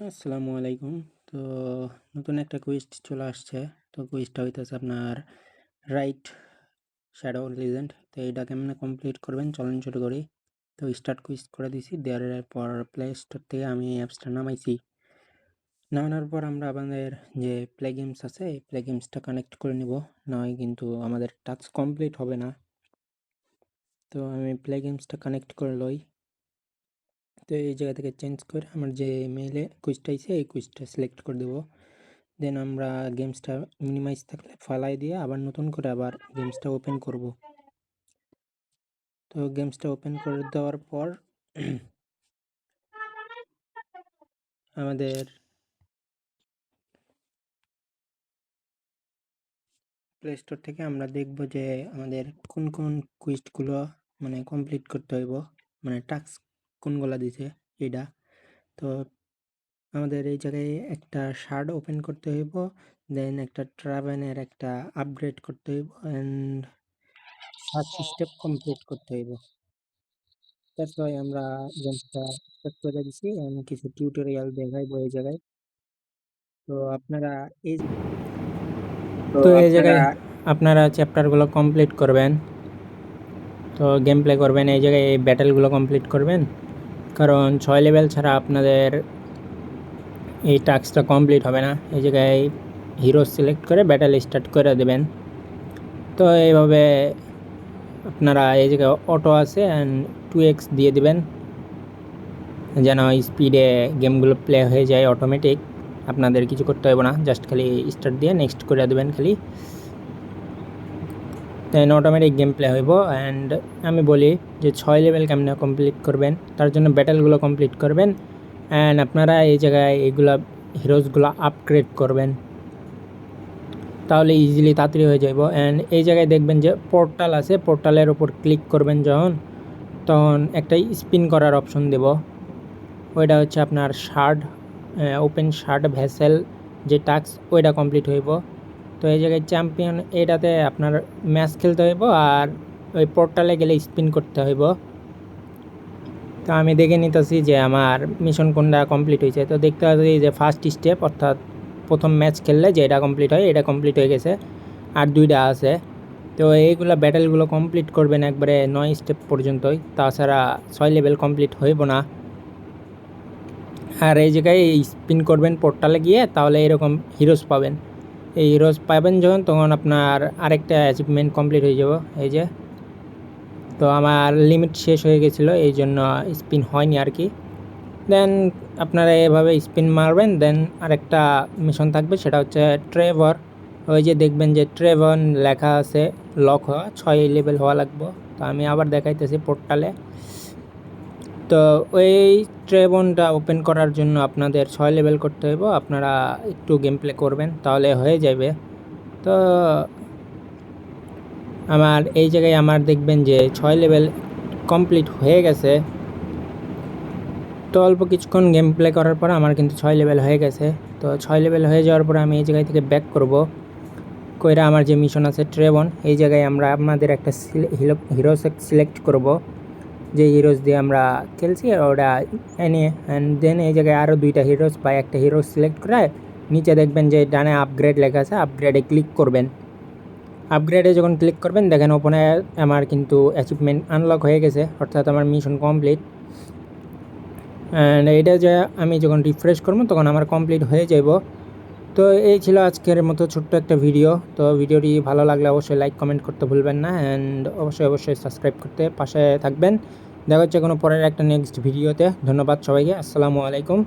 আসসালামু আলাইকুম। তো নতুন একটা কুইজ চলে আসছে। তো কুইজটা হইতেছে আপনার রাইট শ্যাডো লিজেন্ড। তো এইটা কেমনে কমপ্লিট করবেন চলেন শুরু করি। তো স্টার্ট কুইজ করে দিছি, দেওয়ার পর প্লে স্টোর থেকে আমি অ্যাপসটা নামাইছি। নামানোর পর আমরা আমাদের যে প্লে গেমস আছে এই প্লে গেমসটা কানেক্ট করে নিব, নয় কিন্তু আমাদের টাস্ক কমপ্লিট হবে না। তো আমি প্লে গেমসটা কানেক্ট করে লই। তো এই জায়গা থেকে চেঞ্জ করে আমার যে মেইলে কুইজটা আইছে এই কুইজটা সিলেক্ট করে দেবো। দেন আমরা গেমসটা মিনিমাইজ থাকলে ফালাই দিয়ে আবার নতুন করে আবার গেমসটা ওপেন করব। তো গেমসটা ওপেন করে দেওয়ার পর আমাদের প্লে স্টোর থেকে আমরা দেখব যে আমাদের কোন কোন কুইজগুলো মানে কমপ্লিট করতে হইব, মানে টাস্ক কোনগুলা দিছে এইটা। তো আমাদের এই জায়গায় একটা শার্ট ওপেন করতে হইব, দেন একটা ট্রাভেনের একটা আপগ্রেড করতে হইব অ্যান্ড ফার্স্ট স্টেপ কমপ্লিট করতে হইব। দ্যাটস ওয়াই আমরা গেমসটা স্টার্ট করে দিছি এন্ড কিছু টিউটোরিয়াল দেখাইবো এই জায়গায়। তো আপনারা এই তো এই জায়গায় আপনারা চ্যাপ্টারগুলো কমপ্লিট করবেন, তো গেম প্লে করবেন, এই জায়গায় এই ব্যাটেলগুলো কমপ্লিট করবেন, কারণ 6 লেভেল ছাড়া আপনাদের এই টাস্কটা কমপ্লিট হবে না। এই জায়গায় হিরো সিলেক্ট করে ব্যাটেল স্টার্ট করে দেবেন। তো এইভাবে আপনারা এই জায়গায় অটো আছে অ্যান্ড 2x দিয়ে দিবেন যেন স্পিডে গেমগুলো প্লে হয়ে যায় অটোমেটিক। আপনাদের কিছু করতে হবে না, জাস্ট খালি স্টার্ট দিয়ে নেক্সট করে দেবেন খালি, দেন অটোমেটিক গেম প্লে হইব। অ্যান্ড আমি বলি যে 6 লেভেল কেমনে কমপ্লিট করবেন, তার জন্য ব্যাটেলগুলো কমপ্লিট করবেন অ্যান্ড আপনারা এই জায়গায় এইগুলা হিরোজগুলো আপগ্রেড করবেন, তাহলে ইজিলি তাড়াতাড়ি হয়ে যাইব। অ্যান্ড এই জায়গায় দেখবেন যে পোর্টাল আছে, পোর্টালের ওপর ক্লিক করবেন যখন, তখন একটা স্পিন করার অপশন দেব, ওইটা হচ্ছে আপনার শার্ট ওপেন শার্ট ভেসেল যে টাস্ক ওইটা কমপ্লিট হইব। তো এই জায়গায় চ্যাম্পিয়ন এটাতে আপনার ম্যাচ খেলতে হইব আর ওই পোর্টালে গেলে স্পিন করতে হইব। তো আমি দেখে নিতেছি যে আমার মিশন কোনটা কমপ্লিট হয়েছে। তো দেখতে পাচ্ছি যে ফার্স্ট স্টেপ অর্থাৎ প্রথম ম্যাচ খেললে যে এটা কমপ্লিট হয় এটা কমপ্লিট হয়ে গেছে, আর 2টা আছে। তো এইগুলো ব্যাটেলগুলো কমপ্লিট করবেন একবারে 9 স্টেপ পর্যন্তই, তাছাড়া 6 লেভেল কমপ্লিট হইব না। আর এই জায়গায় স্পিন করবেন পোর্টালে গিয়ে, তাহলে এরকম হিরোজ পাবেন। এই হিরোজ পাবেন যখন, তখন আপনার আরেকটা অ্যাচিভমেন্ট কমপ্লিট হয়ে যাব। এই যে, তো আমার লিমিট শেষ হয়ে গেছিলো এই জন্য স্পিন হয়নি আর কি। দেন আপনারা এভাবে স্পিন মারবেন, দেন আরেকটা মিশন থাকবে, সেটা হচ্ছে ট্রেভর। ওই যে দেখবেন যে ট্রেভর লেখা আছে লক হওয়া, 6 লেভেল হওয়া লাগবে। তো আমি আবার দেখাইতেছি পোর্টালে। তো ওই ট্রেবনটা ওপেন করার জন্য আপনাদের 6 লেভেল করতে হইব, আপনারা একটু গেম প্লে করবেন তাহলে হয়ে যাবে। তো আমার এই জায়গায় আমার দেখবেন যে 6 লেভেল কমপ্লিট হয়ে গেছে। তো অল্প কিছুক্ষণ গেম প্লে করার পর আমার কিন্তু 6 লেভেল হয়ে গেছে। তো 6 লেভেল হয়ে যাওয়ার পর আমি এই জায়গায় থেকে ব্যাক করব, কইরা আমার যে মিশন আছে ট্রেবন, এই জায়গায় আমরা আমাদের একটা হিরো সিলেক্ট করব, যে হিরোজ দিয়ে আমরা খেলছি ওটা এনে। অ্যান্ড দেন এই জায়গায় আরও 2টা হিরোজ পাই, একটা হিরো সিলেক্ট করে নিচে দেখবেন যে ডানে আপগ্রেড লেখা আছে, আপগ্রেডে ক্লিক করবেন। আপগ্রেডে যখন ক্লিক করবেন দেখেন ওপেনে আমার কিন্তু অ্যাচিভমেন্ট আনলক হয়ে গেছে, অর্থাৎ আমার মিশন কমপ্লিট। অ্যান্ড এইটা যে আমি যখন রিফ্রেশ করবো তখন আমার কমপ্লিট হয়ে যাব। তো এই ছিল আজকের মতো ছোট্ট একটা ভিডিও। তো ভিডিওটি ভালো লাগলে অবশ্যই লাইক কমেন্ট করতে ভুলবেন না, অ্যান্ড অবশ্যই সাবস্ক্রাইব করতে পাশে থাকবেন। দেখা হচ্ছে কোনো পরের একটা নেক্সট ভিডিওতে। ধন্যবাদ সবাইকে, আসসালামু আলাইকুম।